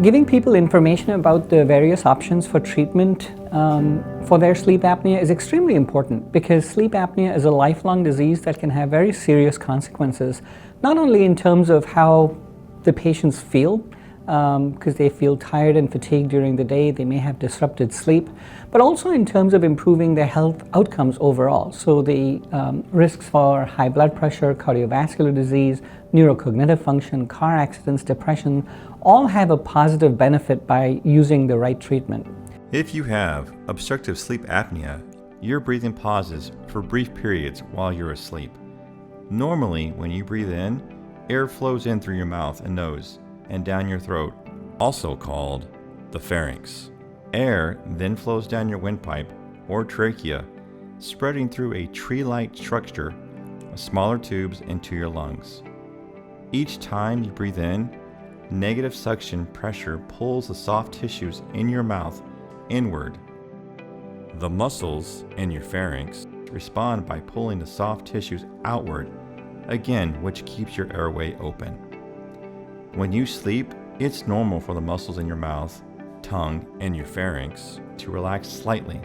Giving people information about the various options for treatment for their sleep apnea is extremely important, because sleep apnea is a lifelong disease that can have very serious consequences, not only in terms of how the patients feel, because they feel tired and fatigued during the day, they may have disrupted sleep, but also in terms of improving their health outcomes overall. So the risks for high blood pressure, cardiovascular disease, neurocognitive function, car accidents, depression, all have a positive benefit by using the right treatment. If you have obstructive sleep apnea, your breathing pauses for brief periods while you're asleep. Normally, when you breathe in, air flows in through your mouth and nose and down your throat, also called the pharynx. Air then flows down your windpipe or trachea, spreading through a tree-like structure of smaller tubes into your lungs. Each time you breathe in, negative suction pressure pulls the soft tissues in your mouth inward. The muscles in your pharynx respond by pulling the soft tissues outward, again, which keeps your airway open. When you sleep, it's normal for the muscles in your mouth, tongue, and your pharynx to relax slightly,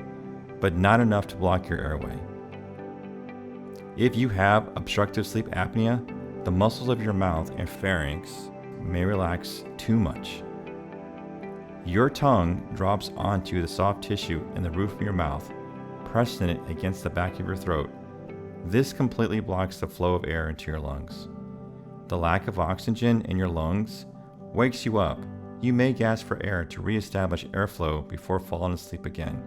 but not enough to block your airway. If you have obstructive sleep apnea, the muscles of your mouth and pharynx may relax too much. Your tongue drops onto the soft tissue in the roof of your mouth, pressing it against the back of your throat. This completely blocks the flow of air into your lungs. The lack of oxygen in your lungs wakes you up. You may gasp for air to reestablish airflow before falling asleep again.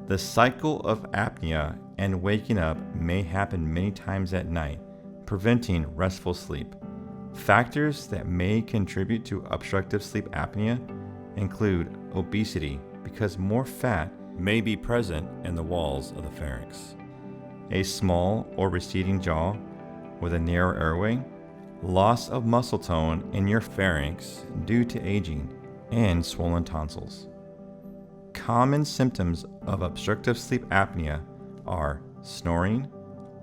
The cycle of apnea and waking up may happen many times at night, preventing restful sleep. Factors that may contribute to obstructive sleep apnea include obesity, because more fat may be present in the walls of the pharynx, a small or receding jaw with a narrow airway, loss of muscle tone in your pharynx due to aging, and swollen tonsils. Common symptoms of obstructive sleep apnea are snoring,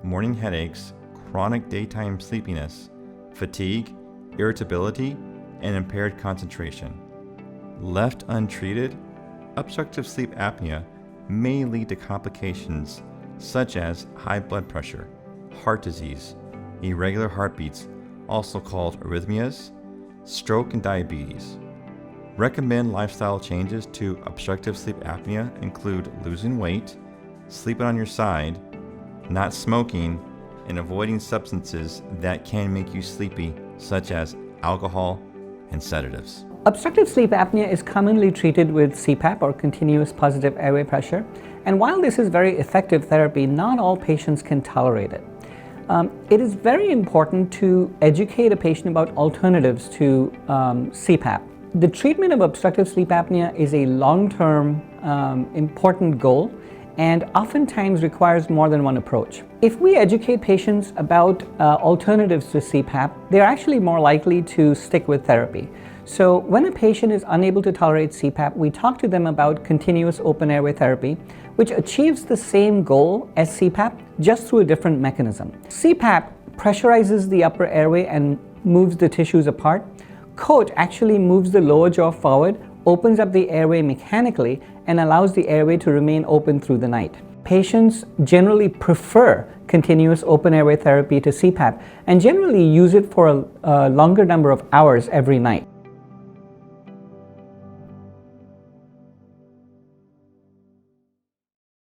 morning headaches, chronic daytime sleepiness, fatigue, irritability, and impaired concentration. Left untreated, obstructive sleep apnea may lead to complications such as high blood pressure, heart disease, irregular heartbeats, also called arrhythmias, stroke, and diabetes. Recommend lifestyle changes to obstructive sleep apnea include losing weight, sleeping on your side, not smoking, and avoiding substances that can make you sleepy, such as alcohol and sedatives. Obstructive sleep apnea is commonly treated with CPAP, or continuous positive airway pressure, and while this is very effective therapy, not all patients can tolerate it. It is very important to educate a patient about alternatives to CPAP. The treatment of obstructive sleep apnea is a long-term important goal, and oftentimes requires more than one approach. If we educate patients about alternatives to CPAP, they're actually more likely to stick with therapy. So when a patient is unable to tolerate CPAP, we talk to them about continuous open airway therapy, which achieves the same goal as CPAP, just through a different mechanism. CPAP pressurizes the upper airway and moves the tissues apart. COAT actually moves the lower jaw forward, opens up the airway mechanically, and allows the airway to remain open through the night. Patients generally prefer continuous open airway therapy to CPAP and generally use it for a longer number of hours every night.